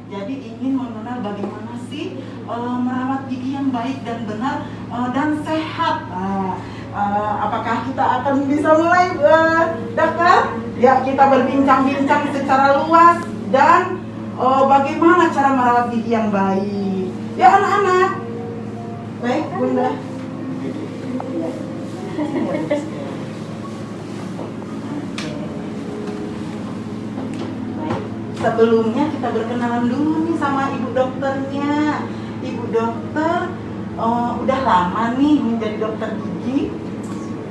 Jadi ingin mengenal bagaimana sih merawat gigi yang baik dan benar dan sehat. Apakah kita akan bisa mulai, dokter? Ya, kita berbincang-bincang secara luas dan bagaimana cara merawat gigi yang baik. Ya anak-anak. Baik, Bunda. Sebelumnya kita berkenalan dulu nih sama ibu dokternya. Ibu dokter udah lama nih menjadi dokter gigi?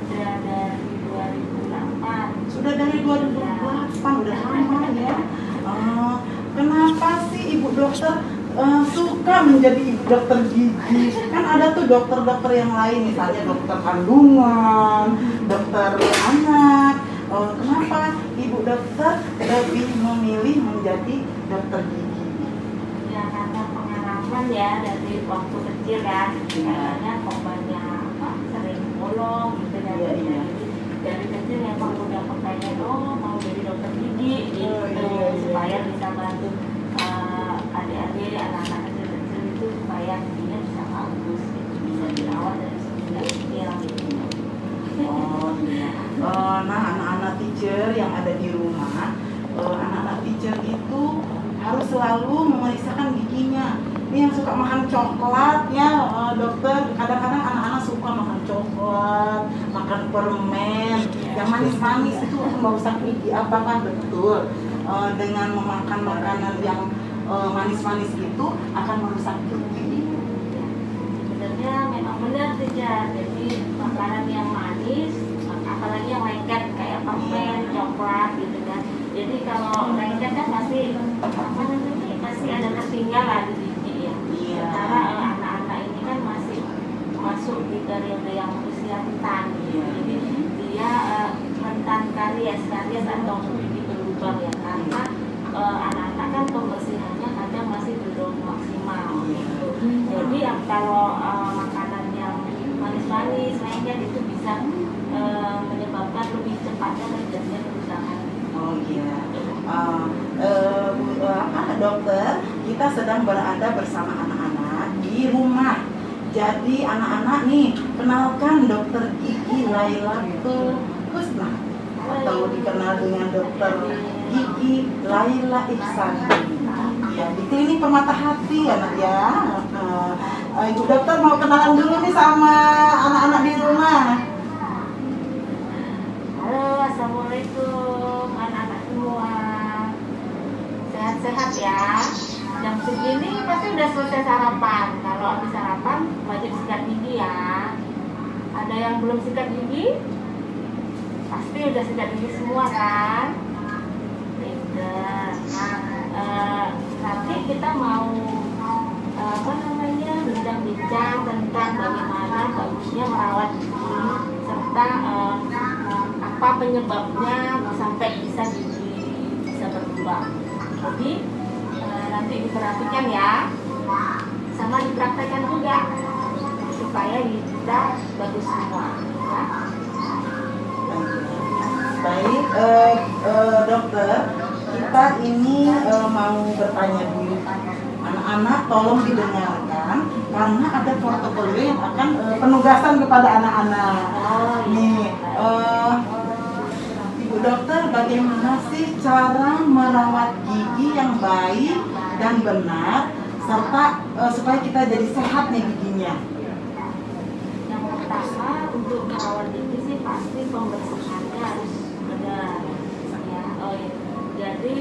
Sudah dari 2008. Sudah dari 2008, udah lama ya. Kenapa sih ibu dokter suka menjadi ibu dokter gigi? Kan ada tuh dokter-dokter yang lain, misalnya dokter kandungan, dokter anak. Kenapa ibu dokter lebih memilih menjadi dokter gigi? Ya karena pengalaman ya dari waktu kecil kan, katanya obatnya sering bolong gitu ya. Iya. Dari kecil memang udah kepengen mau jadi dokter gigi gitu, supaya bisa bantu adik-adik, anak-anak kecil-kecil itu supaya giginya bisa bagus, gitu, bisa dirawat dari sejak kecil gitu. Iya. Nah, anak-anak teacher yang ada di rumah, anak-anak teacher itu harus selalu memeriksakan giginya. Ini yang suka makan coklat ya, dokter. Kadang-kadang anak-anak suka makan coklat, makan permen, yang manis-manis itu merusak gigi. Apakah betul dengan memakan makanan yang manis-manis itu akan merusak gigi? Sebenarnya memang benar saja. Jadi makanan yang manis, apalagi yang lengket kayak permen, coklat gitu kan. Jadi kalau lengket kan masih masih ada tertinggal lah di gigi ya. Sementara anak-anak ini kan masih masuk di periode yang usia rentan. Jadi dia rentan karies atau gigi berlubang ya, karena anak-anak kan pembersihannya kadang masih belum maksimal gitu. Jadi kalau makanan yang manis-manis lengket itu bisa menyebabkan lebih cepatnya terjadinya kerusakan. Oh iya. Dokter, kita sedang berada bersama anak-anak di rumah. Jadi anak-anak nih, kenalkan dokter gigi Laila Husna, atau dikenal dengan dokter gigi Laila Ihsan. Ya, di klinik Permata Hati ya, Nak ya. Ibu dokter mau kenalan dulu nih sama anak-anak di rumah. Halo, assalamualaikum anak-anak semua. Sehat-sehat ya. Jam segini pasti udah selesai sarapan. Kalau habis sarapan wajib sikat gigi ya. Ada yang belum sikat gigi? Pasti udah sikat gigi semua kan? Tidak. Nah, nanti kita mau bincang-bincang tentang bagaimana bagusnya merawat gigi serta apa penyebabnya sampai bisa gigi bisa berubah. Jadi nanti diperhatikan ya, sama dipraktekkan juga supaya kita bagus semua ya. Baik, dokter, kita ini mau bertanya dulu. Anak-anak tolong didengarkan karena ada portofolio yang akan penugasan kepada anak-anak. Nih, Ibu dokter, bagaimana sih cara merawat gigi yang baik dan benar serta supaya kita jadi sehat nih giginya? Yang pertama untuk merawat gigi sih pasti pembersihannya harus benar ya. Jadi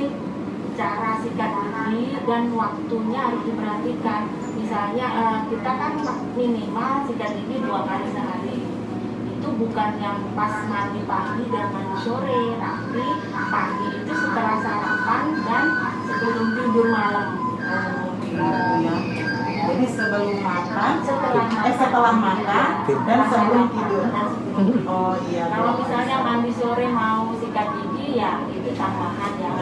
cara sikat gigi dan waktunya harus diperhatikan. Misalnya kita kan minimal sikat gigi 2 kali sehari. Itu bukan yang pas mandi pagi dan mandi sore, tapi pagi itu setelah sarapan dan sebelum tidur malam. Ya. Jadi sebelum makan, setelah makan dan sebelum tidur. Oh iya. Kalau misalnya mandi sore mau sikat gigi ya itu tambahan ya.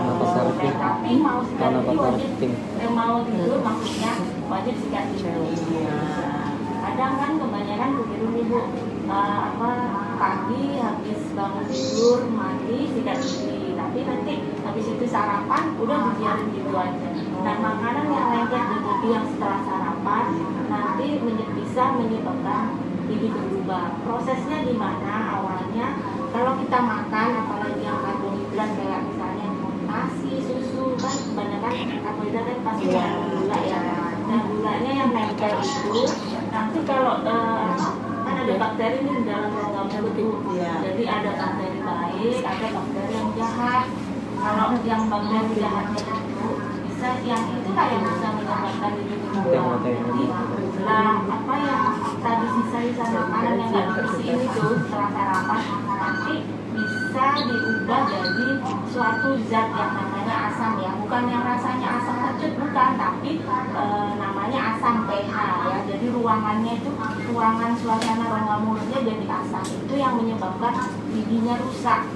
Tapi mau sikat gigi wajib, mau tidur maksudnya wajib sikat gigi. Kadang kan kebanyakan begitu nih Bu, pagi habis bangun tidur mandi sikat gigi, tapi nanti habis itu sarapan udah dibiarin gitu aja. Nah, makanan yang lengket di gigi yang setelah sarapan nanti bisa menyebabkan gigi berubah. Prosesnya gimana? Awalnya kalau kita makan apalagi yang karbohidrat kayak misalnya nasi, susu, kan kebanyakan karbohidrat kan pasti mengandung gula ya. Nah, gulanya yang nempel itu nanti kalau kan ada bakteri di dalam rongga mulut itu. Jadi ada bakteri baik, ada bakteri yang jahat. Kalau yang bakteri jahatnya itu bisa yang itulah yang bisa menyebabkan gigi berubah. Jadi apa yang tadi sisa-sisa makanan yang nggak dibersihin itu setelah sarapan nanti bisa diubah jadi suatu zat yang namanya asam ya, bukan yang rasanya asam kecut bukan, tapi namanya asam pH ya. Jadi ruangannya itu ruangan suasana rongga mulutnya jadi asam, itu yang menyebabkan giginya rusak.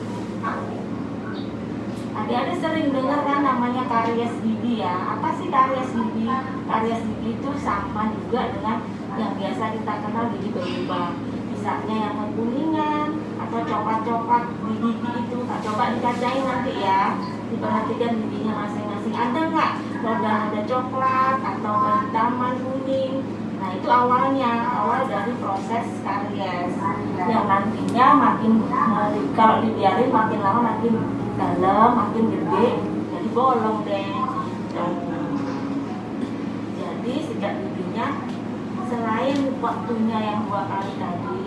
Adik-adik sering dengar kan namanya karies gigi ya. Apa sih karies gigi? Karies gigi itu sama juga dengan yang biasa kita kenal gigi berlubang. Misalnya yang kekuningan atau coklat-coklat di gigi itu. Nah, coba dikacain nanti ya. Diperhatikan giginya masing-masing. Ada nggak noda-noda coklat atau kehitaman kuning? Nah, itu awal dari proses karies. Yang nantinya makin kalau dibiarin makin lama makin dalam, makin gede, jadi bolong deh. Jadi sikat giginya selain waktunya yang 2 kali tadi,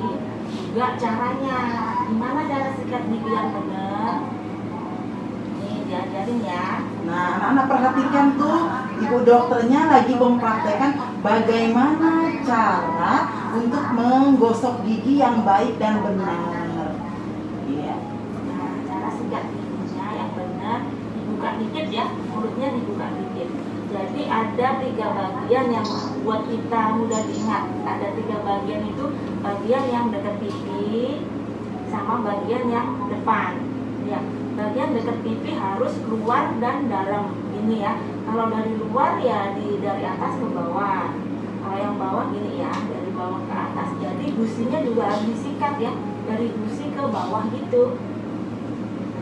juga caranya. Gimana cara sikat gigi yang benar? Nih diajarin ya. Nah, anak-anak perhatikan tuh, ibu dokternya lagi mempraktekkan bagaimana cara untuk menggosok gigi yang baik dan benar. Iya. Nah, cara sikat giginya yang benar, dibuka dikit ya, mulutnya dibuka dikit. Jadi ada 3 bagian yang buat kita mudah diingat. Ada 3 bagian itu, bagian yang dekat pipi sama bagian yang depan. Ya, bagian dekat pipi harus keluar dan dalam gini ya. Kalau dari luar ya dari atas ke bawah. Kalau yang bawah gini ya, dari bawah ke atas. Jadi gusinya juga harus disikat ya, dari gusi ke bawah gitu.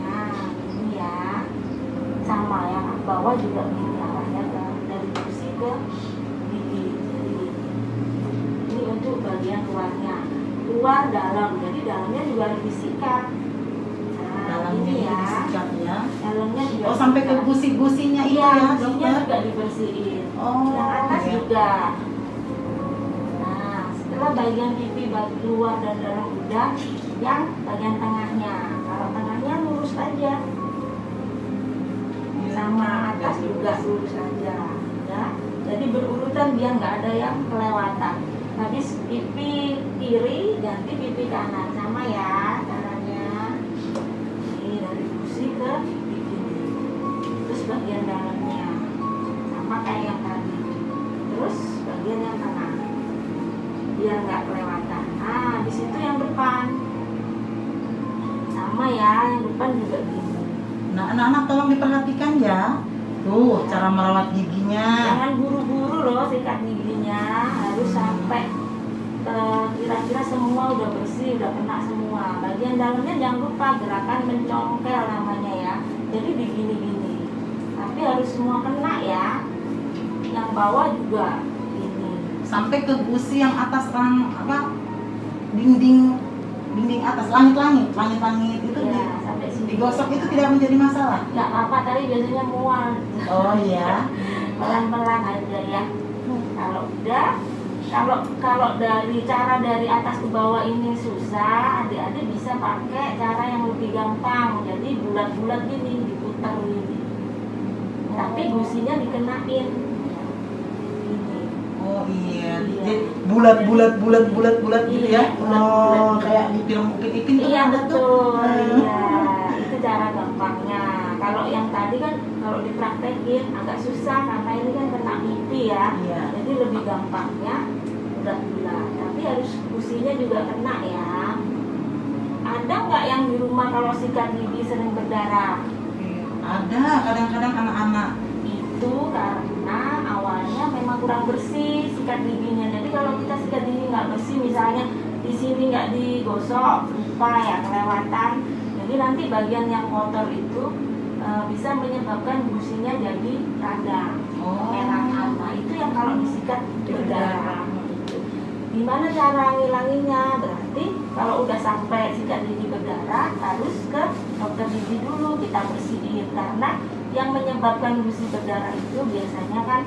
Nah, ini ya. Sama yang bawah juga gini arahnya kan, dari gusi ke gigi. Jadi ini untuk bagian luarnya. Luar dalam, jadi dalamnya juga harus disikat. Dalamnya ya, disikat ya. dalamnya juga. Oh, sampai ke gusi-gusinya itu iya, ya, gusinya dokter. juga dibersihin. Oh, yang atas iya. juga. Nah, setelah bagian pipi luar dan dalam udah, yang bagian tengahnya. Kalau tengahnya lurus aja. Sama atas juga lurus aja. Ya. Jadi berurutan biar nggak ada yang kelewatan. Habis pipi kiri ganti pipi kanan, sama ya caranya. Ini dari gusi ke pipi. Terus bagian dalamnya sama kayak yang tadi. Terus bagian yang tengah biar nggak kelewatan. Nah, habis itu yang depan sama ya, yang depan juga gini. Nah, anak-anak tolong diperhatikan ya. Tuh, cara merawat giginya. Jangan buru-buru loh sikat giginya, harus sampai kira-kira semua udah bersih, udah kena semua. Bagian dalamnya jangan lupa gerakan mencongkel namanya ya. Jadi begini-gini. Tapi harus semua kena ya. Yang bawah juga ini. Sampai ke gusi yang atas dinding atas langit itu Ya, sampai sini. digosok itu tidak menjadi masalah. Nggak apa-apa, tapi biasanya mual. Oh iya. Pelan-pelan aja ya. Kalau udah, kalau dari cara dari atas ke bawah ini susah, adik-adik bisa pakai cara yang lebih gampang. Jadi bulat-bulat gini, diputar gini. Tapi gusinya dikenain. Ini. Oh iya. Iya. Jadi bulat gitu Iya, ya. bulat-bulat. Oh, kayak di film Upin tuh Iya ada tuh. betul. Iya, itu cara gampangnya. Kalau yang tadi kan kalau dipraktekin agak susah karena ini kan kena pipi ya. Iya. Jadi lebih gampangnya bulat-bulat. Tapi harus gusinya juga kena ya. Ada nggak yang di rumah kalau sikat gigi sering berdarah? Ada kadang-kadang anak-anak. Itu karena awalnya memang kurang bersih sikat giginya. Jadi kalau kita sikat gigi nggak bersih, misalnya di sini nggak digosok, lupa ya kelewatan. Jadi nanti bagian yang kotor itu bisa menyebabkan gusinya jadi radang, kemerahan. Nah itu yang kalau disikat berdarah. Gimana cara ngilanginya? Berarti kalau udah sampai sikat gigi berdarah harus ke dokter gigi dulu, kita bersihin, karena yang menyebabkan gusi berdarah itu biasanya kan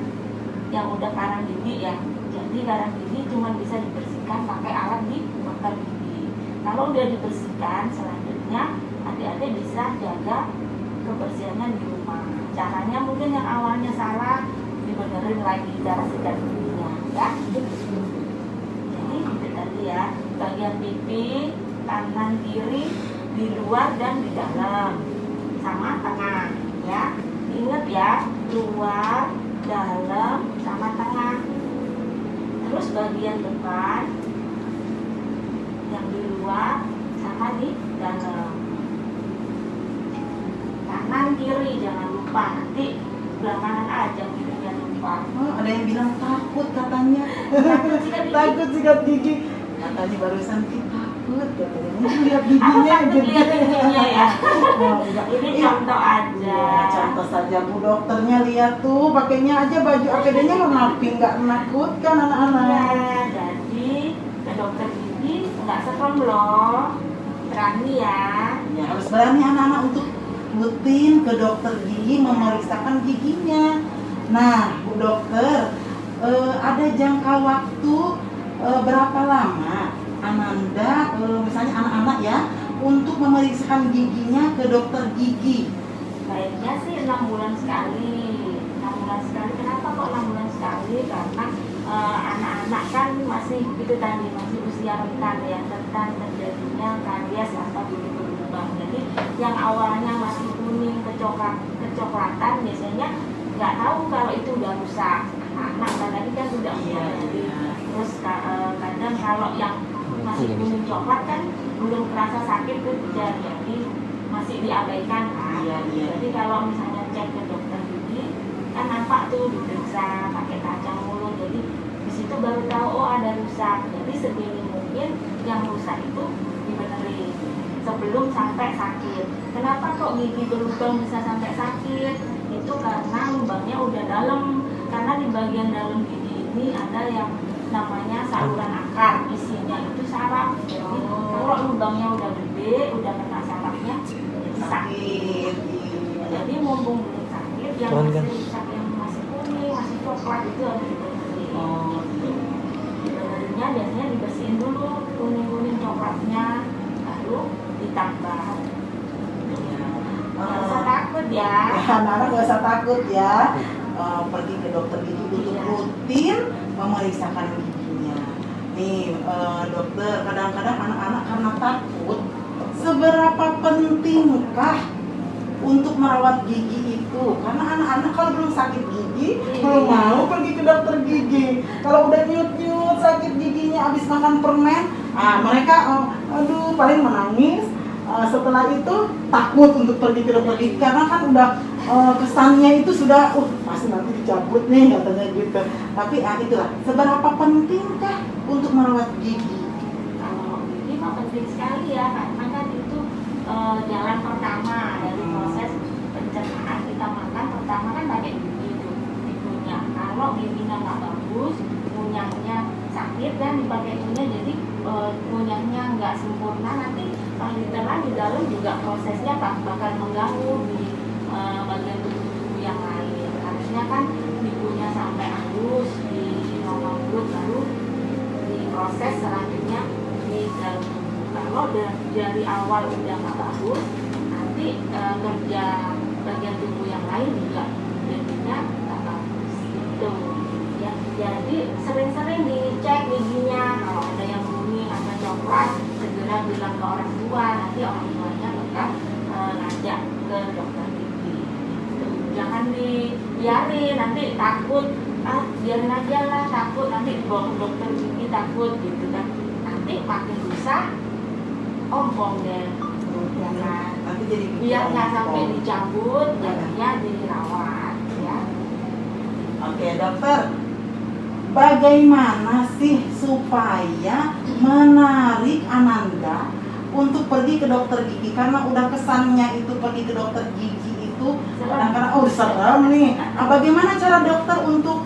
yang udah karang gigi ya. Jadi karang gigi cuma bisa dibersihkan pakai alat di dokter gigi. Kalau udah dibersihkan, selanjutnya adik-adik bisa jaga kebersihannya di rumah. Caranya mungkin yang awalnya salah, dibenerin lagi cara sikat giginya ya. Jadi itu tadi ya, bagian pipi kanan kiri, di luar dan di dalam, sama tengah ya. Ingat ya, luar, dalam, sama tengah. Terus bagian depan yang di luar sama di dalam. Kanan kiri jangan lupa, nanti sebelah kanan aja gitu jangan lupa. Ada yang bilang takut katanya. Takut sikat gigi. Takut sikat gigi. Katanya barusan takut katanya. Mungkin lihat Aku giginya takut lihat giginya ya. Oh, enggak. Ini contoh aja. Ya, contoh saja Bu, dokternya lihat tuh, pakainya aja baju APD-nya rapi, nggak menakutkan anak-anak. Ya, jadi ke dokter gigi nggak serem loh, berani ya. Ya, harus berani anak-anak untuk rutin ke dokter gigi memeriksakan giginya. Nah, Bu Dokter, ada jangka waktu berapa lama Ananda, misalnya anak-anak ya, untuk memeriksakan giginya ke dokter gigi? Baiknya sih 6 bulan sekali. 6 bulan sekali. Kenapa kok 6 bulan sekali? Karena anak-anak kan masih itu tadi, masih usia rentan ya, rentan terjadinya karies atau gigi berlubang. Jadi yang awalnya masih kuning kecoklatan biasanya nggak tahu kalau itu udah rusak. Anak tadi kan sudah mulai. Terus kadang kalau yang masih kuning coklat kan belum terasa sakit tuh, jadi masih diabaikan kan. Jadi kalau misalnya cek ke dokter gigi kan nampak tuh diperiksa pakai kaca mulut, jadi di situ baru tahu oh ada rusak. Jadi sedini mungkin yang rusak itu dibenerin sebelum sampai sakit. Kenapa kok gigi berlubang bisa sampai sakit? Itu karena lubangnya udah dalam, karena di bagian dalam gigi ini ada yang namanya saluran akar, isinya itu saraf. Jadi kalau lubangnya udah gede, udah kena sarafnya, jadi sakit. Jadi mumpung belum sakit, yang masih rusak, yang masih kuning, masih coklat itu harus dibersihin. Dibenerinnya biasanya dibersihin dulu kuning-kuning coklatnya, baru ditambah. Nggak usah takut ya. Anak-anak nggak usah takut ya. Pergi ke dokter gigi untuk rutin memeriksakan giginya. Nih dokter, kadang-kadang anak-anak karena takut, seberapa pentingkah untuk merawat gigi itu? Karena anak-anak kalau belum sakit gigi belum mau pergi ke dokter gigi. Kalau udah nyut-nyut sakit giginya habis makan permen, mereka aduh paling menangis. Setelah itu takut untuk pergi ke dokter gigi karena kan udah kesannya itu sudah pasti nanti dicabut nih katanya gitu. Tapi itulah, seberapa pentingkah untuk merawat gigi? Kalau gigi mah penting sekali ya, karena kan itu jalan pertama dari proses pencernaan kita makan. Pertama kan pakai gigi itu dikunyah. Kalau giginya nggak bagus, ngunyahnya sakit dan dipakai kunyah, jadi ngunyahnya nggak sempurna, nanti kalau ditelan di dalam juga prosesnya bakal mengganggu di bagian tubuh yang lain. Harusnya kan dikunyah sampai halus di rongga mulut, baru diproses selanjutnya di dalam tubuh. Kalau dari awal udah nggak bagus, nanti kerja bagian tubuh yang lain juga jadinya nggak bagus gitu ya. Jadi sering-sering dicek giginya, kalau ada yang kuning atau coklat segera bilang ke orang tua, nanti orang tuanya bakal ngajak ke dokter gigi. Jangan dibiarin, nanti takut, biarin aja lah, takut nanti dibawa ke dokter gigi, takut gitu kan, nanti makin rusak, ompong deh. Nanti jadi Biar nggak sampai dicabut, jadinya dirawat ya. Oke dokter, bagaimana sih supaya menarik Ananda untuk pergi ke dokter gigi? Karena udah kesannya itu pergi ke dokter gigi itu itu kadang-kadang serem nih. Nah, bagaimana cara dokter untuk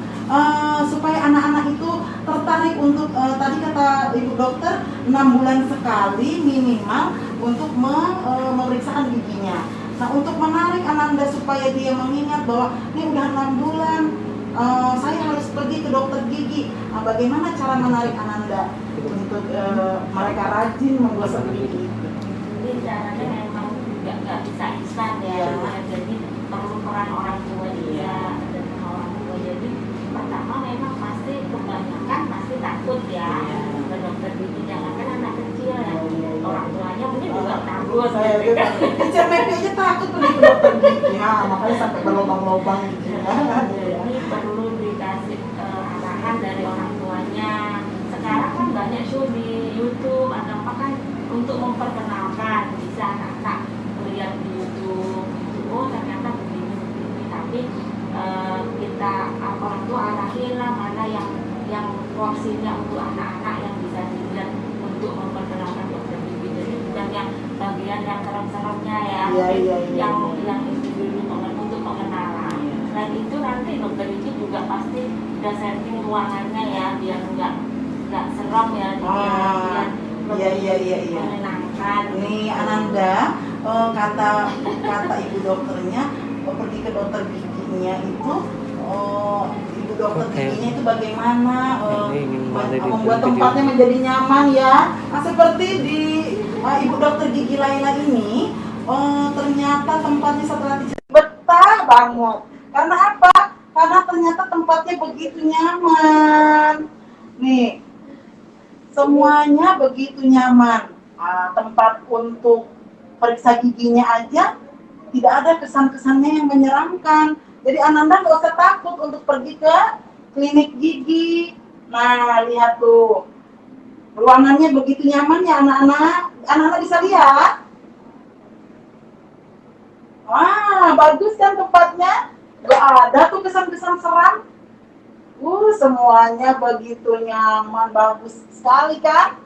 supaya anak-anak itu tertarik untuk tadi kata ibu dokter 6 bulan sekali minimal untuk memeriksakan giginya. Nah, untuk menarik Ananda supaya dia mengingat bahwa ini udah 6 bulan saya harus pergi ke dokter gigi. Nah, bagaimana cara menarik Ananda untuk mereka rajin menggosok gigi? Jadi caranya memang nggak bisa instan ya. Jadi perlu peran orang tua juga dan orang tua. Jadi pertama memang pasti kebanyakan pasti takut ya ke dokter gigi. Jangankan anak kecil ya, orang tuanya mungkin juga takut. Teacher Mepi aja takut pergi ke dokter gigi. Nah, makanya sampai berlubang-lubang gitu ya. Ini perlu dikasih arahan dari orang tuanya. Sekarang kan banyak show di YouTube, ada apa kan untuk memperkenalkan, bisa anak-anak melihat di YouTube. Oh ternyata begini, tapi kita orang tua arahin lah mana yang porsinya untuk anak-anak yang bisa dilihat untuk memperkenalkan dokter gigi. Jadi bukan yang bagian yang serem-seremnya ya, yang itu dulu untuk pengenalan. Selain itu nanti dokter gigi juga pasti udah setting ruangannya ya biar nggak serem ya, biar menyenangkan. Nih Ananda, kata ibu dokternya pergi ke dokter giginya itu ibu dokter giginya itu bagaimana membuat tempatnya menjadi nyaman ya. Nah, seperti di ibu dokter gigi Laila ini ternyata tempatnya setelah betah banget. Karena apa? Karena ternyata tempatnya begitu nyaman. Nih, semuanya begitu nyaman. Tempat untuk periksa giginya aja tidak ada kesan-kesannya yang menyeramkan. Jadi Ananda nggak usah takut untuk pergi ke klinik gigi. Nah, lihat tuh. Ruangannya begitu nyaman ya anak-anak. Anak-anak bisa lihat. Wah, bagus kan tempatnya? Gak ada tuh kesan-kesan seram. Semuanya begitu nyaman, bagus sekali kan?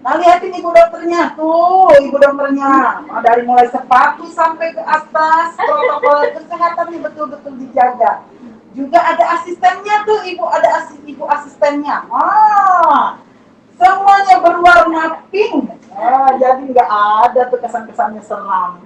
Nah, lihatin ibu dokternya, tuh ibu dokternya. Dari mulai sepatu sampai ke atas, protokol kesehatan ini betul-betul dijaga. Juga ada asistennya tuh, ibu asistennya. Semuanya berwarna pink. Jadi nggak ada tuh kesan-kesannya seram.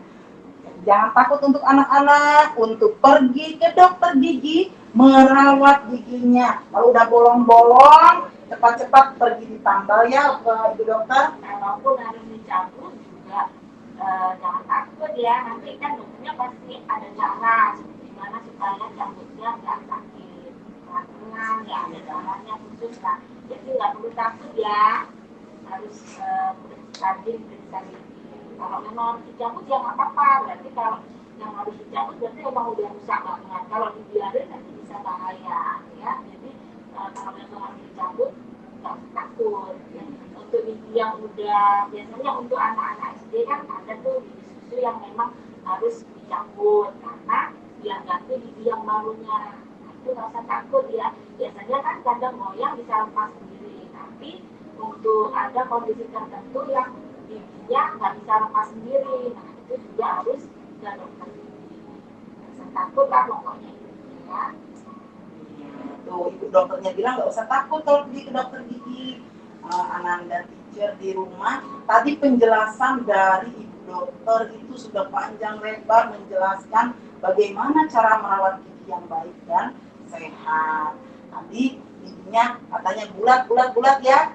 Jangan takut untuk anak-anak untuk pergi ke dokter gigi merawat giginya. Kalau udah bolong-bolong, cepat-cepat pergi ditambal ya ke ibu dokter. Kalaupun harus dicabut juga jangan takut ya. Nanti kan dokternya pasti ada cara gimana supaya cabutnya nggak sakit, tenang ya, ada caranya khusus lah. Jadi nggak perlu takut ya. Harus rajin periksa gigi. Kalau memang harus dicabut ya nggak apa-apa. Berarti kalau yang harus dicabut berarti memang udah rusak banget. Kalau dibiarin nanti bisa bahaya ya. Jadi kalau memang harus dicabut nggak takut. Ya. Untuk gigi yang udah biasanya untuk anak-anak SD kan ada tuh gigi susu yang memang harus dicabut karena biar ganti gigi yang barunya. Nah, itu nggak usah takut ya. Biasanya kan kadang goyang bisa lepas sendiri. Tapi untuk ada kondisi tertentu yang giginya nggak bisa lepas sendiri, nah itu juga harus ke dokter gigi. Jangan takut lah pokoknya ya. Tuh ibu dokternya bilang nggak usah takut kalau pergi ke dokter gigi. Ananda teacher di rumah, tadi penjelasan dari ibu dokter itu sudah panjang lebar menjelaskan bagaimana cara merawat gigi yang baik dan sehat. Tadi giginya katanya bulat ya.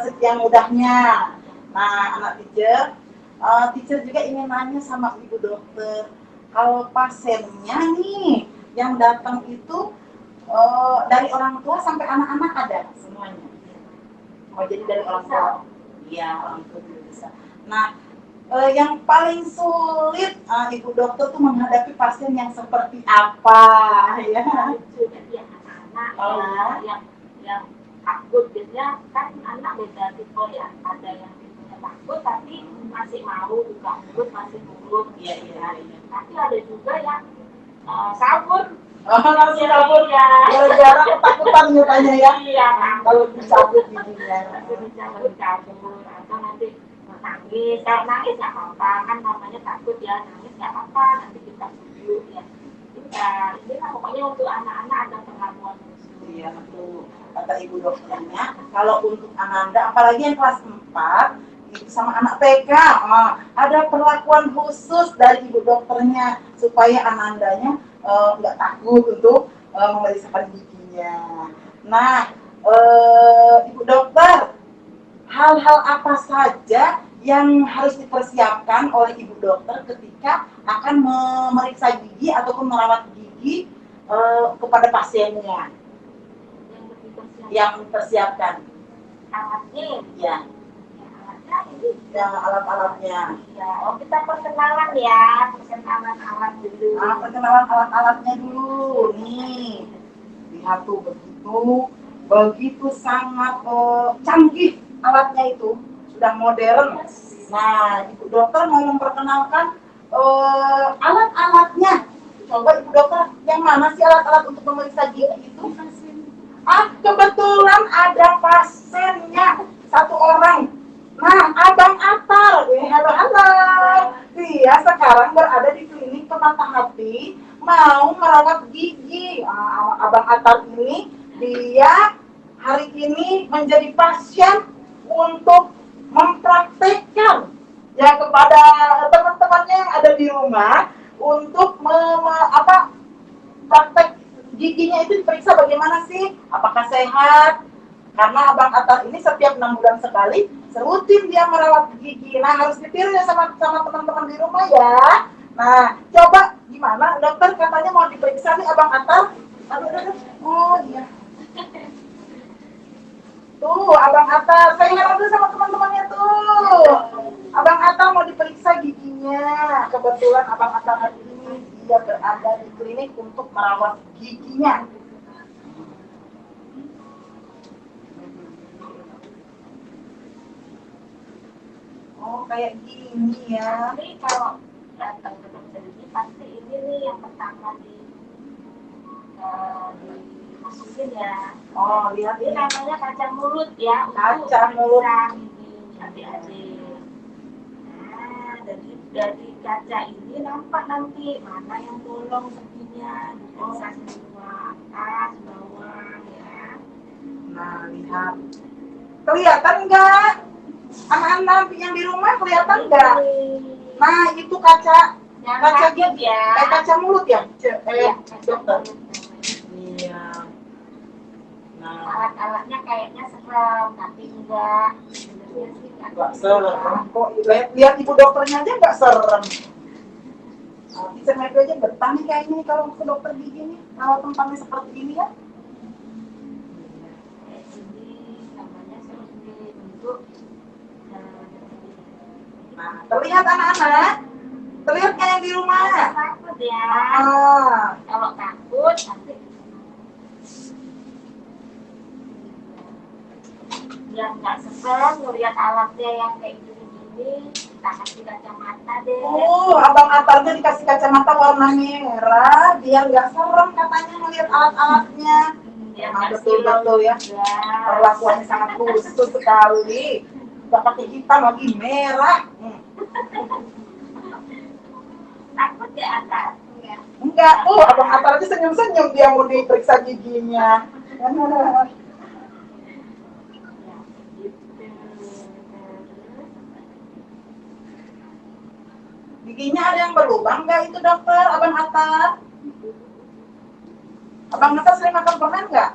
Sekian mudahnya. Nah, anak teacher juga ingin nanya sama ibu dokter, kalau pasiennya nih yang datang itu dari orang tua sampai anak-anak ada semuanya. Jadi dari orang tua, iya orang tua juga bisa. Nah, yang paling sulit ibu dokter tuh menghadapi pasien yang seperti apa ya? Jadi anak-anak yang takut, biasanya kan anak beda tipe ya, ada yang tipenya takut tapi masih mau buka mulut, masih nurut iya. Tapi ada juga yang sabun langsung kabur ya, gara-gara ketakutan katanya ya. Iya, kalau dicabut giginya dicabut kabur atau nanti nangis. Kalau nangis nggak apa-apa, kan namanya takut ya, nangis nggak apa-apa, nanti kita bujuk ya. Ini lah pokoknya untuk anak-anak ada perlakuan khusus. Iya, betul. Kata ibu dokternya, kalau untuk Ananda, apalagi yang kelas 4, itu sama anak TK, ada perlakuan khusus dari ibu dokternya supaya Anandanya nggak takut untuk memeriksakan giginya. Nah, ibu dokter, hal-hal apa saja yang harus dipersiapkan oleh ibu dokter ketika akan memeriksa gigi ataupun merawat gigi kepada pasiennya yang dipersiapkan? Alatnya, Ya, ya alatnya ini. yang alat-alatnya. Ya, oh kita perkenalan ya, perkenalan alat dulu. Perkenalan alat-alatnya dulu. Nih, lihat tuh begitu sangat canggih alatnya itu, sudah modern. Nah, ibu dokter mau memperkenalkan alat-alatnya. Coba ibu dokter, yang mana sih alat-alat untuk memeriksa gigi itu? Kebetulan ada pasiennya satu orang. Nah, Abang Atar, halo. Dia sekarang berada di klinik Permata Hati, mau merawat gigi. Abang Atar ini, dia hari ini menjadi pasien untuk mempraktekkan ya kepada teman-temannya yang ada di rumah untuk praktek giginya itu diperiksa bagaimana sih, apakah sehat, karena Abang Atar ini setiap 6 bulan sekali rutin dia merawat gigi. Nah, harus ditiru ya sama teman-teman di rumah ya. Nah, coba gimana dokter, katanya mau diperiksa nih Abang Atar. Aduh. Oh iya, tuh Abang Atar, saya harap dulu sama teman-temannya tuh. Abang Atar mau diperiksa giginya. Kebetulan Abang Atar hari ini dia berada di klinik untuk merawat giginya. Oh, kayak gini ya. Tapi kalau datang ke dokter ini pasti ini nih yang pertama dimasukin ya. Oh, lihat Ini ini. namanya kaca mulut ya. Kaca mulut. Gigi adik-adik. Nah, dari kaca ini nampak nanti mana yang bolong giginya, diperiksa semua, atas, bawah ya. Nah, lihat. Kelihatan nggak? Anak-anak yang di rumah kelihatan nggak? Nah, itu kaca gigi ya. kaca mulut ya? Dokter. Mulut. Iya. Nah, Alat-alatnya kayaknya serem, tapi enggak. Sebenarnya sih nggak serem kok. Lihat ibu dokternya aja nggak serem. Bisa mereka aja betah nih kayaknya kalau ke dokter gigi nih, kalau tempatnya seperti ini ya. Ini namanya seperti bentuk. Nah, terlihat anak-anak? Terlihat kayak di rumah. Takut ya. Ah, Kalau takut nanti biar nggak serem ngeliat alatnya yang kayak gini-gini, kita kasih kacamata deh. Abang Atarnya dikasih kacamata warna merah, biar nggak serem katanya melihat alat-alatnya. Biar Emang nggak betul-betul ya. silau. Perlakuannya sangat khusus sekali. Nggak pakai hitam lagi merah. Takut ya atas. Enggak, Abang Atar aja senyum-senyum dia mau diperiksa giginya. Giginya ada yang berlubang nggak itu dokter, Abang Atar? Abang Atar sering makan permen nggak?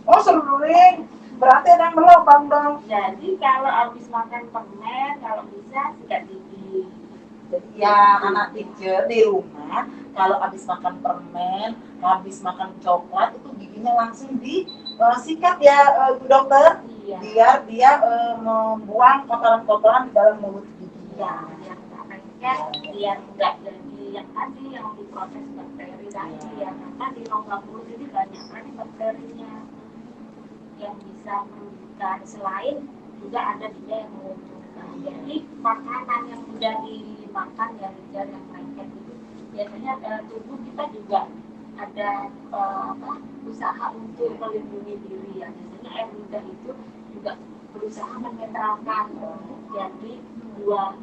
Oh, sering. Berarti ada yang berlubang dong. Jadi kalau habis makan permen, kalau bisa sikat gigi. Jadi ya anak teacher di rumah, kalau habis makan permen, habis makan coklat, itu giginya langsung disikat ya, Bu Dokter. Iya. Biar dia membuang kotoran-kotoran di dalam mulut giginya. Yang lengket, biar enggak jadi yang tadi yang diproses bakteri tadi ya. Karena di rongga mulut ini banyak sekali bakterinya yang bisa merugikan, selain juga ada juga yang menguntungkan. Jadi makanan yang mudah dimakan ya, yang lengket itu biasanya tubuh kita juga ada usaha untuk melindungi diri ya. Biasanya air lidah itu juga berusaha menetralkan. Jadi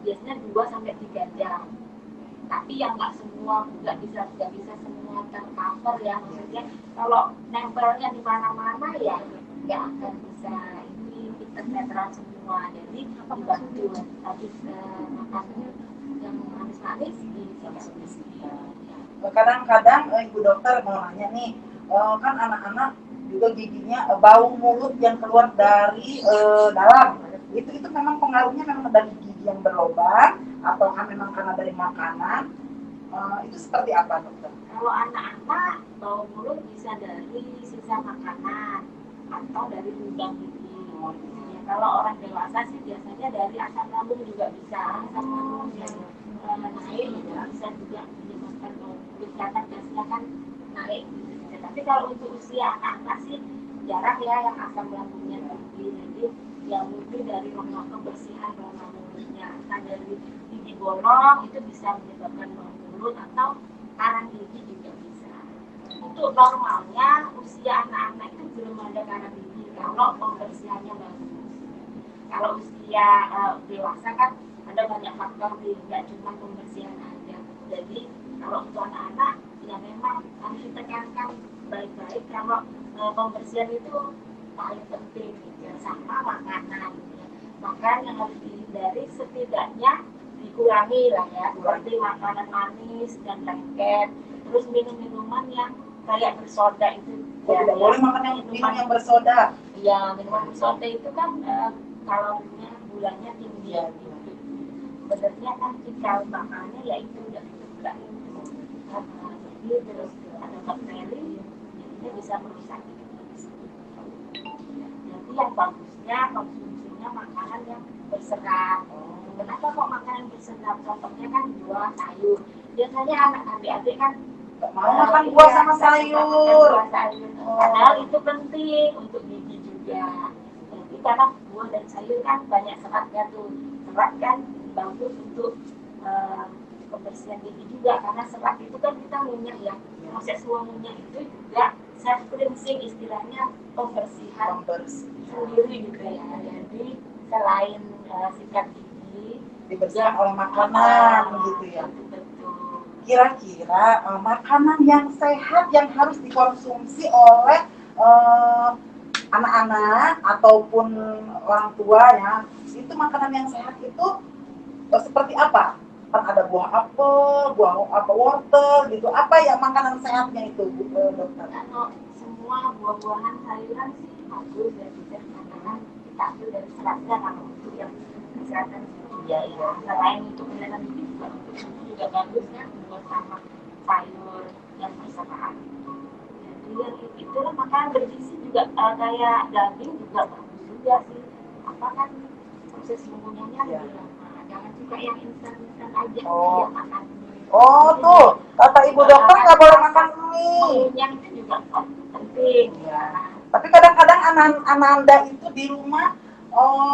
biasanya 2 sampai 3 jam. Tapi yang nggak semua nggak bisa semua tercover ya, maksudnya kalau nempelnya di mana-mana ya nggak akan bisa ini netral semua. Jadi dibantu tadi makan yang manis-manis di Kadang-kadang ibu dokter mau nanya nih, kan anak-anak juga giginya bau mulut yang keluar dari dalam. Itu memang pengaruhnya memang dari gigi yang berlubang atau kan memang karena dari makanan. Itu seperti apa dokter? Kalau anak-anak bau mulut bisa dari sisa makanan atau dari lubang gigi. Ya, kalau orang dewasa sih biasanya dari asam lambung juga bisa. Asam lambung yang naik bisa juga menyebabkan bau mulut karena gasnya kan naik. Ya, tapi kalau untuk usia anak-anak sih jarang ya yang asam lambungnya tinggi. Jadi yang mungkin dari lemah kebersihan lemah mulutnya, entah dari gigi bolong itu bisa menyebabkan bau mulut atau karang gigi juga bisa. Untuk normalnya usia anak-anak itu belum ada karang gigi kalau pembersihannya bagus. Kalau usia dewasa kan ada banyak faktor tidak cuma pembersihan aja. Jadi kalau untuk anak-anak ya memang harus ditekankan baik-baik kalau pembersihan itu paling penting ya, sama makanan ya. Makan yang harus dihindari setidaknya dikurangi lah ya, seperti makanan manis dan lengket, terus minum-minuman yang kayak bersoda itu Tidak boleh makan yang minum yang bersoda. ya, minuman bersoda itu kan kalorinya gulanya tinggi ya, gitu. Sebenarnya kan cikal bakalnya yaitu dari gula itu jadi terus ada bakteri jadinya bisa merusak. Jadi yang bagusnya konsumsinya makanan yang berserat. Kenapa kok makanan berserat? Contohnya kan buah, sayur. Biasanya anak adik-adik kan Mau makan buah sama sayur. Padahal itu penting untuk gigi juga. Jadi karena buah dan sayur kan banyak seratnya tuh. Serat kan bagus untuk kebersihan gigi juga karena serat itu kan kita ngunyah ya. Proses ngunyah itu juga self cleansing, istilahnya pembersihan sendiri gitu ya. Jadi selain sikat gigi Dibersihkan oleh makanan begitu ya. Kira-kira makanan yang sehat yang harus dikonsumsi oleh anak-anak ataupun orang tua ya, itu makanan yang sehat itu seperti apa? Kan ada buah apel, wortel gitu. Apa ya makanan sehatnya itu, dokter? Kalau semua buah-buahan sayuran sih bagus ya, bisa karena kita ambil dari seratnya kalau untuk yang kesehatan ya. Selain untuk kesehatan juga juga bagus ya buat sama sayur yang berserat. Jadi yang itu makanan bergizi juga kayak daging juga bagus juga sih. Apa kan proses mengunyahnya lebih lama. Jangan juga yang instan aja yang makan. Tuh kata ibu dokter nggak boleh makan mie. Mengunyah itu juga penting ya. Tapi kadang-kadang anak-anak itu di rumah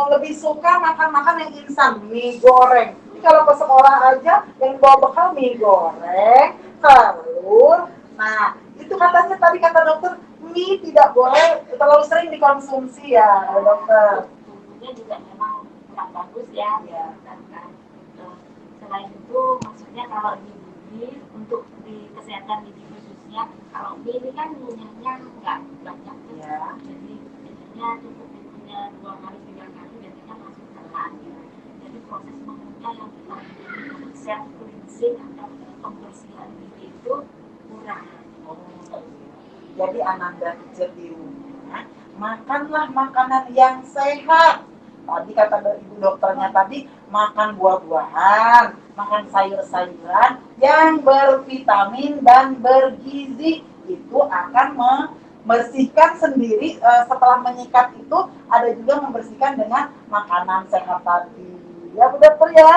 lebih suka makan-makan yang instan, mie goreng. Ini kalau ke sekolah aja yang bawa bekal mie goreng, telur. Nah, itu katanya tadi kata dokter, mie tidak boleh terlalu sering dikonsumsi ya, dokter. Tubuhnya juga memang kurang bagus ya. Karena selain itu, maksudnya kalau di gigi untuk di kesehatan gigi khususnya, kalau mie ini kan ngunyahnya nggak banyak ya. Jadi biasanya cukup punya 2 kali 3 kali biasanya masuk telan. Jadi proses mengunyah yang kita self cleansing atau pembersihan gigi itu kurang. Jadi Ananda kecil di rumah, makanlah makanan yang sehat. Tadi kata ibu dokternya tadi, makan buah-buahan, makan sayur-sayuran yang bervitamin dan bergizi. Itu akan membersihkan sendiri, setelah menyikat itu ada juga membersihkan dengan makanan sehat tadi. Ya Bu Dokter ya?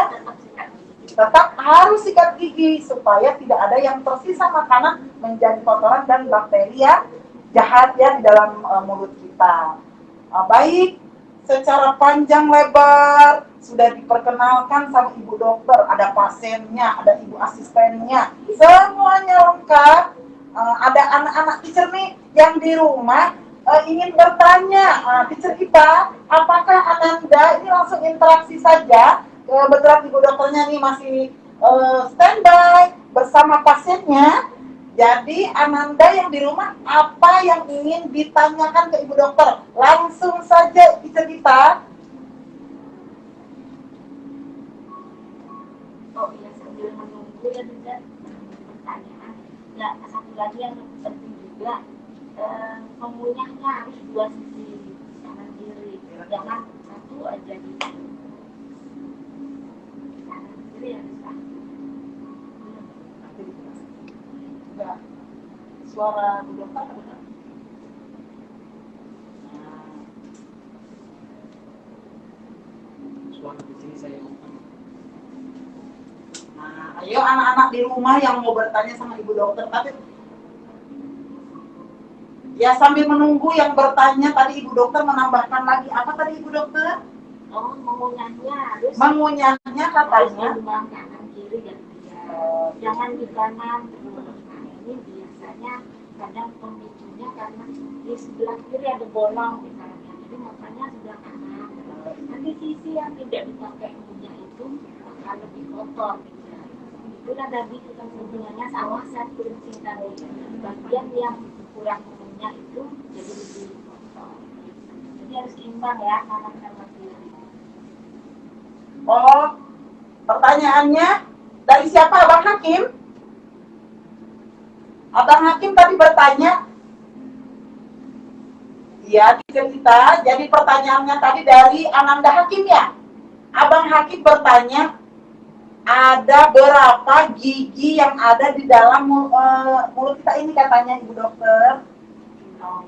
Tetap harus sikat gigi supaya tidak ada yang tersisa makanan menjadi kotoran dan bakteri yang jahat ya di dalam mulut kita. Baik, secara panjang lebar sudah diperkenalkan sama ibu dokter, ada pasiennya, ada ibu asistennya, semuanya lengkap. Ada anak-anak teacher nih yang di rumah ingin bertanya, teacher kita, apakah Ananda ini langsung interaksi saja? Kebetulan ibu dokternya nih masih standby bersama pasiennya. Jadi Ananda yang di rumah, apa yang ingin ditanyakan ke ibu dokter? Langsung saja teacher kita. Oh iya, sambil menunggu ya juga pertanyaan. Ya, satu lagi yang penting juga, mengunyahnya harus dua sisi, kanan kiri, jangan satu aja di kanan kiri ya bisa. Enggak. Suara ibu dokter apa benar? Suara di sini saya lupa. Nah, ayo anak-anak di rumah yang mau bertanya sama ibu dokter, tapi ya sambil menunggu yang bertanya tadi ibu dokter menambahkan lagi apa tadi ibu dokter? Oh, mengunyahnya harus Mengunyahnya katanya. Harus kanan kiri dan jangan di kanan terus. Nah ini biasanya kadang pemicunya karena di sebelah kiri ada bolong misalnya, jadi makanya sebelah kanan. Nanti sisi yang tidak dipakai mengunyah itu akan lebih kotor. Itulah tadi hubungannya sama set cleansing tadi. Bagian yang kurang mengunyah itu jadi lebih kotor. Jadi harus imbang ya kanan sama kiri. Oh, pertanyaannya dari siapa, Abang Hakim? Abang Hakim tadi bertanya. Iya, teacher kita. Jadi pertanyaannya tadi dari Ananda Hakim ya. Abang Hakim bertanya, ada berapa gigi yang ada di dalam mulut kita ini katanya ibu dokter.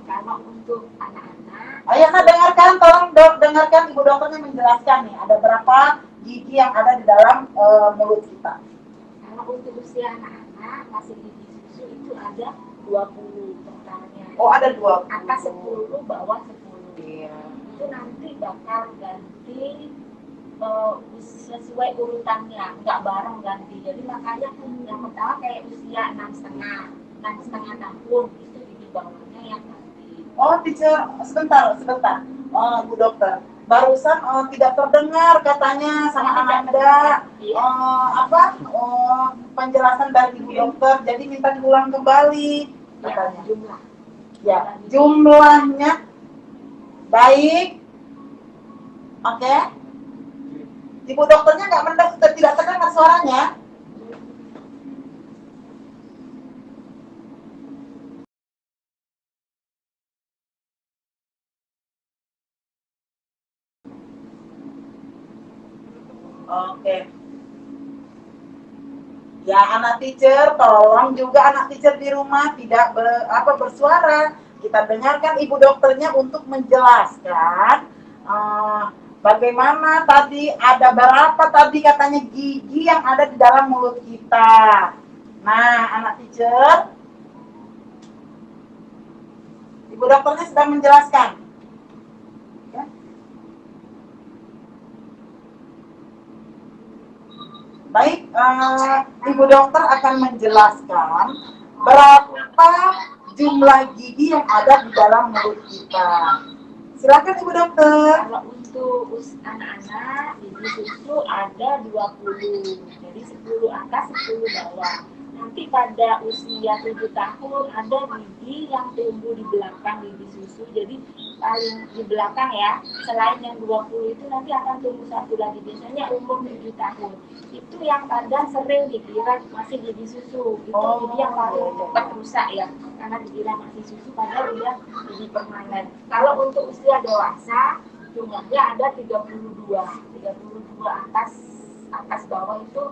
Kalau untuk anak-anak, Ayo dengarkan, tolong dengarkan ibu dokternya menjelaskan nih, ada berapa gigi yang ada di dalam mulut kita. kalau untuk usia anak-anak masih gigi susu itu ada 20 totalnya. Oh, ada 20. Atas 10, bawah 10. Iya. Itu nanti bakal ganti sesuai urutannya, nggak bareng ganti. Jadi makanya yang pertama kayak usia 6,5 tahun itu gigi bawahnya yang ganti. Oh, teacher, sebentar. Bu dokter, barusan tidak terdengar katanya sama Ananda. Penjelasan dari ibu dokter, jadi minta diulang kembali katanya. Jumlah. Ya, jumlahnya baik. Oke. Ibu dokternya tidak terdengar suaranya. Oke. Ya, anak teacher, tolong juga anak teacher di rumah tidak bersuara. Kita dengarkan ibu dokternya untuk menjelaskan bagaimana tadi, ada berapa tadi katanya gigi yang ada di dalam mulut kita. Nah, anak teacher, ibu dokternya sedang menjelaskan. Baik, ibu dokter akan menjelaskan berapa jumlah gigi yang ada di dalam mulut kita. Silakan ibu dokter. Kalau untuk anak-anak gigi susu ada 20, jadi 10 atas 10 bawah. Nanti pada usia 7 tahun ada gigi yang tumbuh di belakang gigi susu, jadi paling di belakang ya. Selain yang 20 itu nanti akan tumbuh satu lagi, biasanya umur 7 tahun. Itu yang kadang sering dikira masih gigi susu, itu gigi yang paling cepat rusak ya, karena dikira masih susu padahal dia gigi permanen. Kalau untuk usia dewasa jumlahnya ada 32 atas bawah itu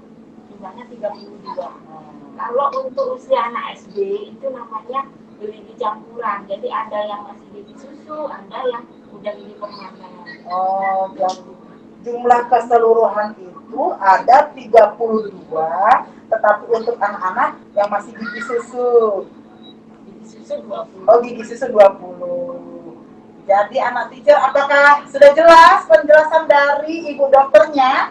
jumlahnya 32. Kalau untuk usia anak SD itu namanya gigi campuran, jadi ada yang masih gigi susu, ada yang udah gigi permanen. Oh, jumlah keseluruhan itu ada 32, tetapi untuk anak-anak yang masih gigi susu. Gigi susu 20. Oh, gigi susu 20. Jadi anak teacher, apakah sudah jelas penjelasan dari ibu dokternya?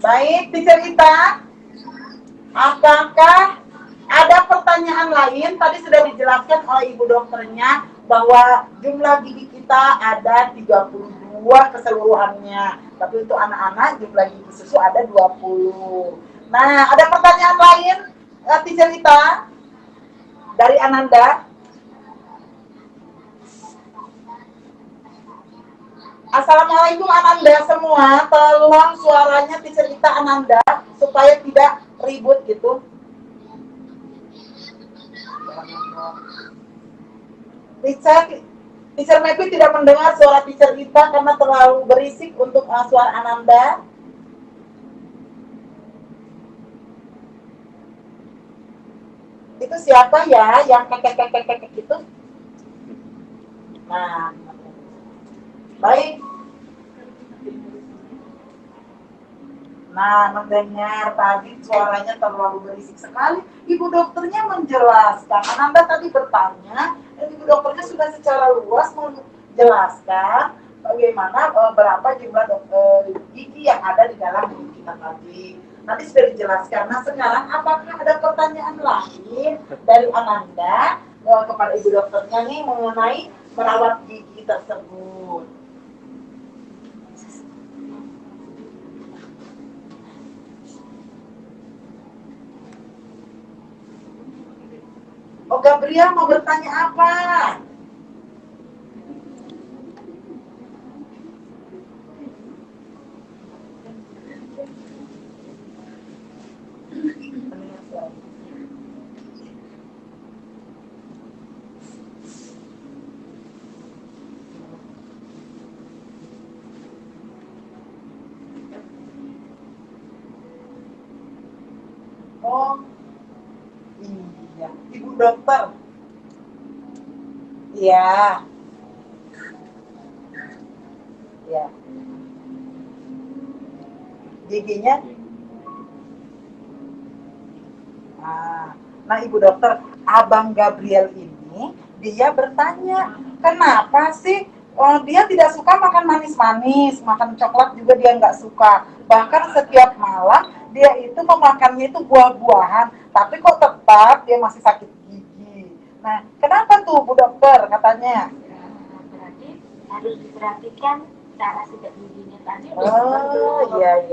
Baik, teacher kita. Apakah ada pertanyaan lain? Tadi sudah dijelaskan oleh ibu dokternya bahwa jumlah gigi kita ada 32 keseluruhannya. Tapi untuk anak-anak jumlah gigi susu ada 20. Nah, ada pertanyaan lain, Teacher Rita? Dari Ananda? Assalamualaikum Ananda semua, tolong suaranya Teacher Rita Ananda supaya tidak ribut gitu. Teacher Mepi tidak mendengar suara Teacher Rita karena terlalu berisik untuk suara Ananda. Itu siapa ya yang kekek gitu? Nah, baik. Nah, mendengar tadi suaranya terlalu berisik sekali. Ibu dokternya menjelaskan. Ananda tadi bertanya, dan ibu dokternya sudah secara luas menjelaskan bagaimana berapa jumlah gigi yang ada di dalam mulut kita tadi. Nanti sudah dijelaskan. Nah, sekarang apakah ada pertanyaan lain dari Ananda kepada ibu dokternya nih mengenai merawat gigi tersebut? Oh, Gabriel mau bertanya apa? Oh, iya, ibu dokter. Iya. Iya. Giginya. Nah, ibu dokter, Abang Gabriel ini dia bertanya, kenapa sih dia tidak suka makan manis-manis, makan coklat juga dia nggak suka. Bahkan setiap malam dia itu memakannya itu buah-buahan, tapi kok tetap dia masih sakit gigi. Nah, kenapa tuh Bu Dokter katanya? Berarti harus diperhatikan cara sikat giginya tadi. Oh, iya.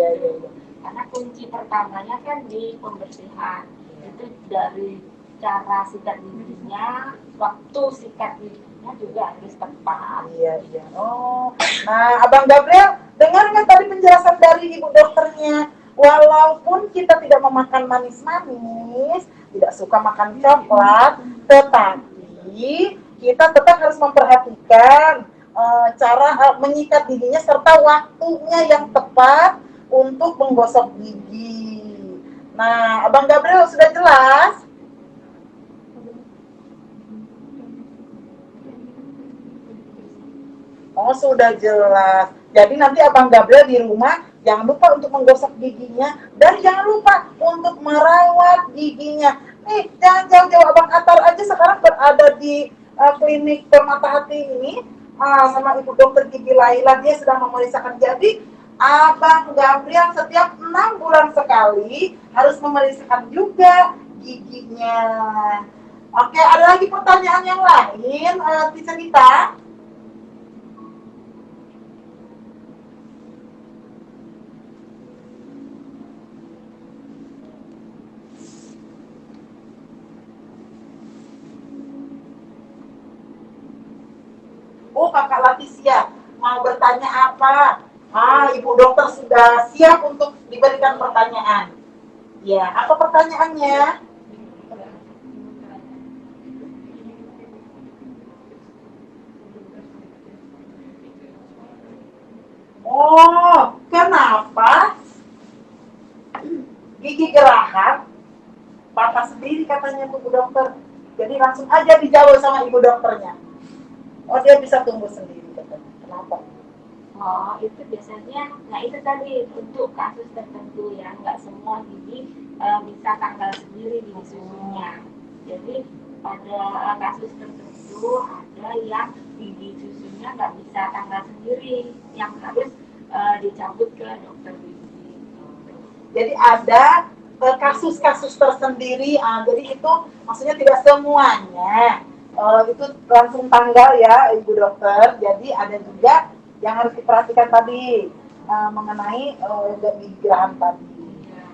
Karena kunci pertamanya kan di pembersihan. Itu dari cara sikat giginya, waktu sikat giginya juga harus tepat. Iya. Oh, nah Abang Gabriel, dengar nggak tadi penjelasan dari ibu dokternya? Walaupun kita tidak memakan manis-manis, tidak suka makan coklat, tetapi kita tetap harus memperhatikan cara menyikat giginya serta waktunya yang tepat untuk menggosok gigi. Nah, Abang Gabriel sudah jelas? Oh, sudah jelas. Jadi nanti Abang Gabriel di rumah jangan lupa untuk menggosok giginya dan jangan lupa untuk merawat giginya. Nih, jangan jauh-jauh Abang Atar aja sekarang berada di klinik Permata Hati ini sama Ibu Dokter Gigi Laila, dia sedang memeriksakan. Jadi Abang Gabriel setiap 6 bulan sekali harus memeriksakan juga giginya. Oke, ada lagi pertanyaan yang lain, Teacher Rita? Oh, Kakak Laticia, mau bertanya apa? Ibu dokter sudah siap untuk diberikan pertanyaan. Ya, apa pertanyaannya? Oh, kenapa gigi geraham patah sendiri katanya Bu Dokter. Jadi langsung aja dijawab sama Ibu Dokternya. Oh, dia bisa tumbuh sendiri katanya. Kenapa? Oh, itu biasanya, nah itu tadi untuk kasus tertentu ya, nggak semua gigi bisa tanggal sendiri di susunya. Jadi pada kasus tertentu ada yang gigi susunya nggak bisa tanggal sendiri, yang harus dicabut ke dokter gigi. Jadi ada kasus-kasus tersendiri. Jadi itu maksudnya tidak semuanya itu langsung tanggal ya Ibu Dokter. Jadi ada juga yang harus diperhatikan tadi mengenai gigi geraham tadi.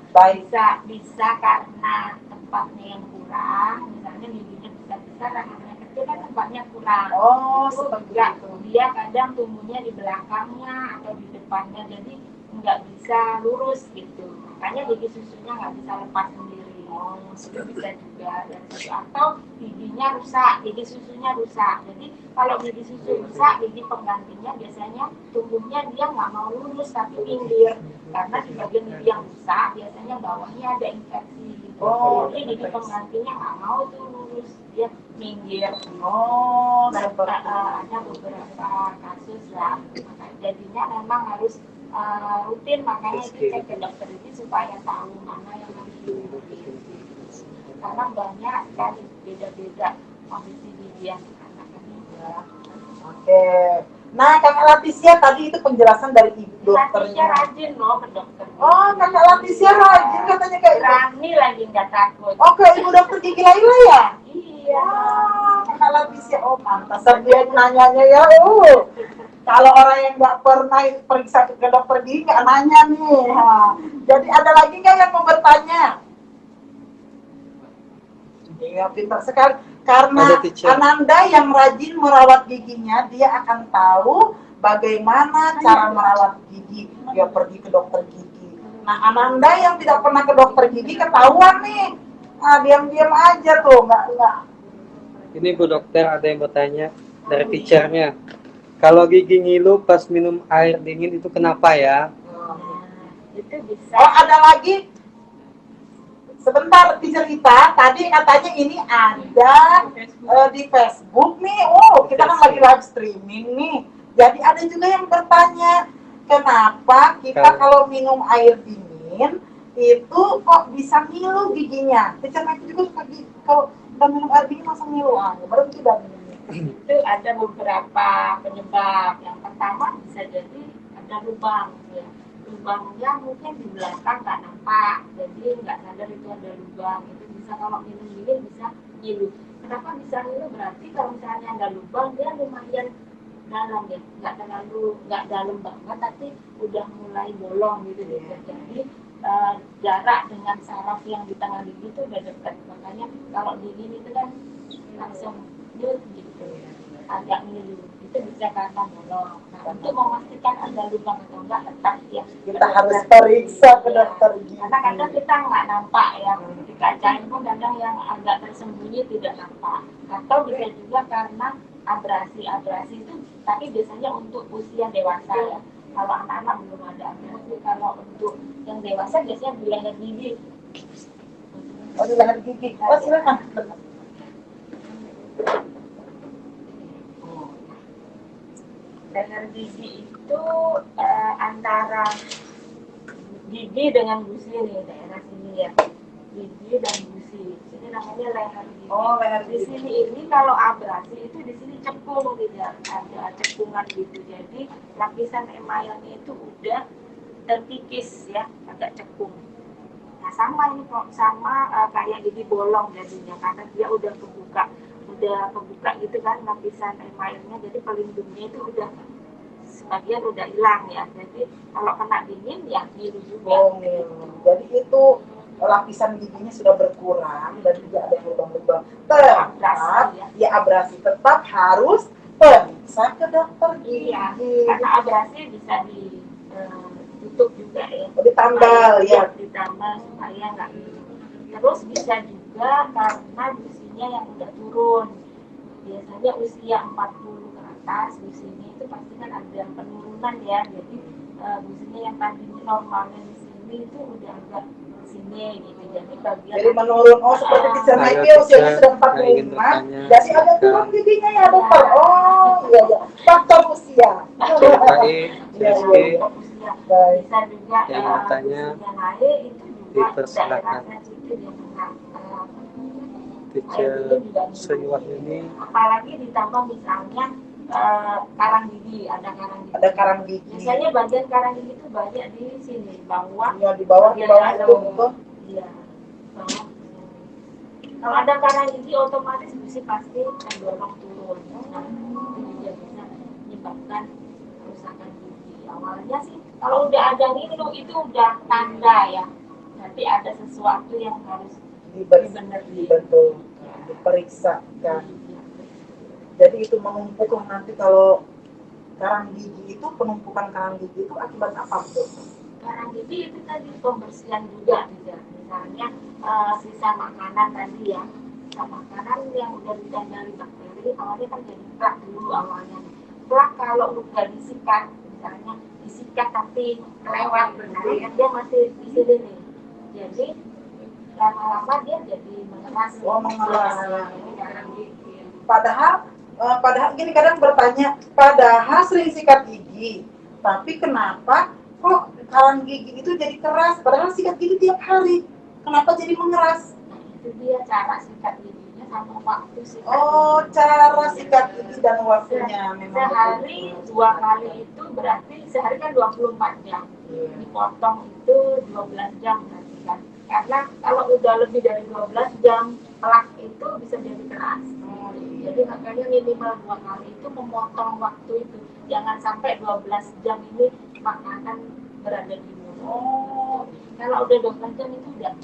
Baik. Bisa karena tempatnya yang kurang, misalnya giginya besar-besar, rahangnya kecil kan tempatnya kurang. Oh, itu seperti enggak, itu. dia kadang tumbuhnya di belakangnya atau di depannya, jadi nggak bisa lurus gitu. Makanya gigi susunya nggak bisa lepas sendiri. Itu bisa juga. Dan atau giginya rusak, gigi susunya rusak. Jadi kalau gigi susu rusak, gigi penggantinya biasanya tumbuhnya dia nggak mau lurus tapi pinggir. Karena di bagian gigi yang rusak biasanya bawahnya ada infeksi. Jadi gigi penggantinya nggak mau tuh lurus, dia minggir. Ada beberapa kasus lah. Jadinya memang harus rutin, makanya kita ke dokter gigi supaya tahu mana yang harus diurutin. Karena banyak sekali beda-beda kondisi gigi yang anak ini. Oke. Nah, Kakak Laticia tadi itu penjelasan dari Ibu dokternya. Laticia rajin loh ke dokter. Oh, Kakak Laticia rajin katanya kayak berani lagi nggak takut. Oke, Ibu dokter gigi Laila ya? Iya. Kakak Laticia, pantas dia nanyanya ya. Kalau orang yang nggak pernah periksa ke dokter gigi nggak nanya nih. Jadi ada lagi nggak yang mau bertanya? Iya, pintar sekali. Karena Ananda yang rajin merawat giginya, dia akan tahu bagaimana cara merawat gigi. Dia pergi ke dokter gigi. Nah, Ananda yang tidak pernah ke dokter gigi ketahuan nih. Diam-diam aja tuh, nggak. Ini Bu Dokter, ada yang bertanya dari teachernya. Kalau gigi ngilu pas minum air dingin itu kenapa ya? Itu bisa. Oh, ada lagi. Sebentar dicerita, tadi katanya ini ada di Facebook nih. Kita kan lagi live streaming nih. Jadi ada juga yang bertanya, kenapa kita kalau minum air dingin itu kok bisa ngilu giginya? Teacher itu juga suka kalau udah minum air dingin langsung ngilu. Baru tidak itu ada beberapa penyebab. Yang pertama bisa jadi ada lubang ya. Lubangnya mungkin di belakang nggak nampak, jadi nggak sadar itu ada lubang. Itu bisa kalau minum dingin bisa ngilu. Kenapa bisa ngilu? Berarti kalau misalnya ada lubang dia lumayan dalam ya, nggak dalam banget, tapi udah mulai bolong gitu deh. Jadi jarak dengan saraf yang di tengah gigi itu udah dekat. Makanya kalau dingin itu kan langsung ngilu gitu, agak ngilu. Itu bisa karena bolong. Nah, untuk memastikan ada lubang atau enggak, tetap ya kita harus periksa ke dokter gigi. Karena kadang kita nggak nampak ya, di kaca pun kadang yang agak tersembunyi tidak nampak. Atau bisa juga karena abrasi itu, tapi biasanya untuk usia dewasa ya. Kalau anak-anak belum ada abrasi. Kalau untuk yang dewasa biasanya di leher gigi. Oh, di leher gigi. Oh, silakan. Leher gigi itu antara gigi dengan gusi nih, daerah sini ya, gigi dan gusi. Ini namanya leher gigi. Oh, leher di sini ini kalau abrasi itu di sini cekung, tidak ada cekungan gitu. Jadi lapisan emailnya itu udah terkikis ya, agak cekung. Nah sama ini kok, kayak gigi bolong jadinya karena dia udah kebuka gitu kan lapisan emailnya, jadi pelindungnya itu udah sebagian udah hilang ya. Jadi kalau kena dingin ya ngilu juga. Jadi itu lapisan giginya sudah berkurang dan tidak ada lubang-lubang. Abrasi tetap harus periksa ke dokter gigi. Karena abrasi bisa ditutup juga ya. Ditambal ya. Ditambal supaya nggak ngilu. Terus bisa juga karena gusinya yang udah turun. Biasanya usia 40 ke atas gusinya itu pasti kan ada penurunan ya. Jadi gusinya yang tadinya normalnya di sini itu udah agak sini gitu. Jadi menurun. Seperti teacher Michael usianya sudah 45. Jadi ada turun giginya ya dokter. Iya. Faktor usia. Bisa juga yang bertanya naik itu juga dipersilakan. Teacher Sri Wahyuni. Apalagi ditambah misalnya karang gigi, ada karang gigi. Gigi. Misalnya bagian karang gigi itu banyak di sini, bawah. Ya, di bawah itu. Iya. Bawah. Kalau ada karang gigi otomatis besi pasti terdorong turun. Nah, itu juga bisa menyebabkan kerusakan gigi. Awalnya sih kalau udah ada ngilu itu udah tanda ya. Nanti ada sesuatu yang harus dibenerin. Betul, diperiksa kan. Jadi itu menumpuk nanti kalau karang gigi itu, penumpukan karang gigi itu akibat apa tuh? Karang gigi itu tadi pembersihan juga. Misalnya sisa makanan tadi ya, sisa makanan yang udah ditandai bakteri awalnya kan jadi plak dulu awalnya. Plak kalau udah disikat, misalnya disikat tapi kelewat, nah dia masih di sini nih. Jadi lama-lama dia jadi mengeras. Oh, mengeras. Jadi karang gigi. Padahal gini, kadang bertanya, padahal sering sikat gigi, tapi kenapa kok karang gigi itu jadi keras? Padahal sikat gigi tiap hari, kenapa jadi mengeras? Nah, itu dia cara sikat giginya sama waktu sikat Oh, gigi. cara sikat gigi dan waktunya memang Sehari betul. 2 kali itu berarti sehari kan 24 jam. Iya. Dipotong itu 12 jam berarti kan. Karena kalau udah lebih dari 12 jam, plak itu bisa jadi keras. Jadi makanya minimal 2 kali itu memotong waktu itu. Jangan sampai 12 jam ini makanan berada di mulut. Oh, Kalau udah 12 jam itu udah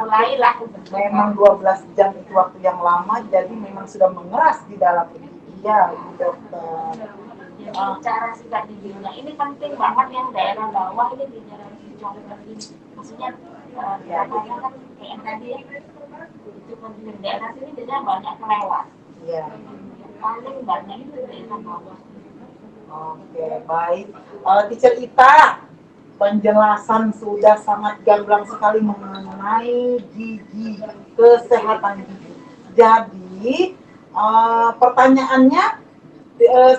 mulailah. memang 12 jam itu waktu yang lama, jadi memang sudah mengeras di dalam gigi ya, Bu Dokter. Jadi cara sikat giginya ini penting banget yang daerah bawah ini di daerah Cicongrang ini. Maksudnya katanya kan kayak yang tadi ya, itu penting daerah sini biasanya banyak kelewat. Iya. Yang paling banyak itu daerah bawah. Oke, baik. Teacher Ita, penjelasan sudah sangat gamblang sekali mengenai gigi, kesehatan gigi. Jadi, pertanyaannya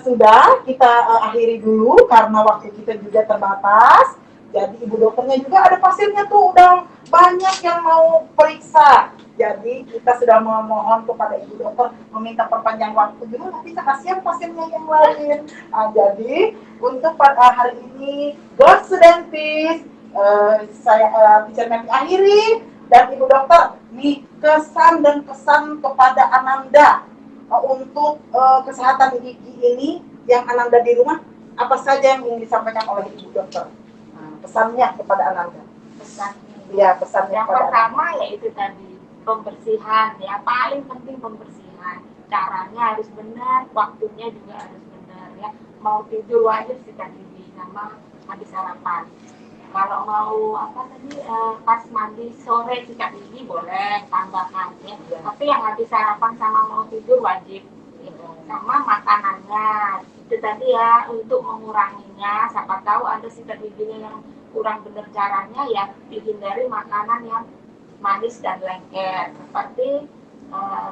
sudah kita akhiri dulu karena waktu kita juga terbatas. Jadi Ibu dokternya juga ada pasiennya tuh udah banyak yang mau periksa. Jadi kita sudah memohon kepada Ibu dokter meminta perpanjang waktu juga, tapi kasihan pasiennya yang lain. Jadi untuk hari ini Go Studentis, saya Teacher Mary akhiri, dan Ibu dokter nih kesan dan pesan kepada Ananda untuk kesehatan gigi ini yang Ananda di rumah, apa saja yang ingin disampaikan oleh Ibu dokter? Pesannya kepada Ananda. Pesannya. Ya, pesannya Yang kepada pertama yaitu tadi pembersihan ya, paling penting pembersihan. Caranya harus benar, waktunya juga harus benar ya. Mau tidur wajib sikat gigi sama habis sarapan. Kalau mau apa tadi pas mandi sore sikat gigi boleh tambahkan ya. Tapi yang habis sarapan sama mau tidur wajib. Gitu. Sama makanannya itu tadi ya, untuk menguranginya. Siapa tahu ada sikat giginya yang kurang benar caranya ya, dihindari makanan yang manis dan lengket seperti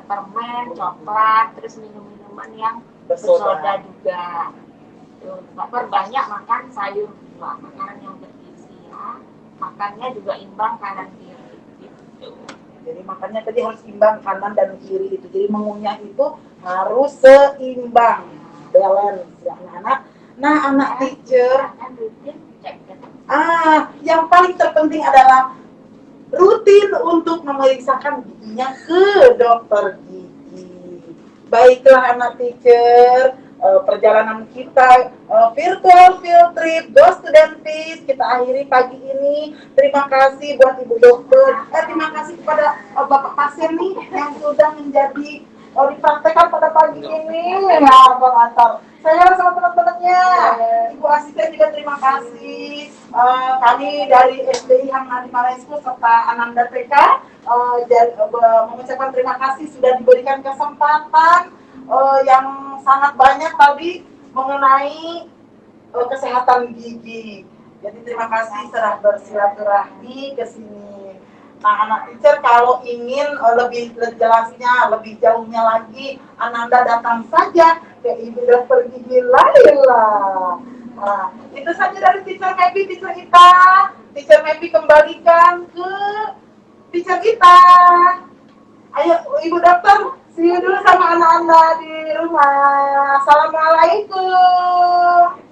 permen, coklat, terus minum-minuman yang bersoda juga. Tuh, perbanyak makan sayur buah, makanan yang bergizi ya. Makannya juga imbang kanan kiri gitu. Jadi makannya tadi harus imbang kanan dan kiri itu. Jadi mengunyah itu harus seimbang, balance ya anak-anak. Nah, anak teacher, yang paling terpenting adalah rutin untuk memeriksakan giginya ke dokter gigi. Baiklah anak teacher, perjalanan kita virtual field trip Go Studentis kita akhiri pagi ini. Terima kasih buat Ibu dokter. Terima kasih kepada Bapak pasien nih yang sudah menjadi dipraktekkan pada pagi ini. Ya, pengantar. Saya sama teman-temannya, Ibu asisten juga terima kasih. Kami dari SDI Hamnadi Malaysia serta Ananda TK mengucapkan terima kasih sudah diberikan kesempatan yang sangat banyak tadi mengenai kesehatan gigi. Jadi terima kasih sudah bersilaturahmi ke sini. Nah, anak teacher kalau ingin lebih jelasnya, lebih jauhnya lagi, Ananda datang saja ke Ibu Dokter Gigi Laila. Nah, itu saja dari Teacher Mepi, Teacher Ita. Teacher Mepi kembalikan ke Teacher Ita. Ayo Ibu Dokter, see you dulu sama anak-anak di rumah. Assalamualaikum.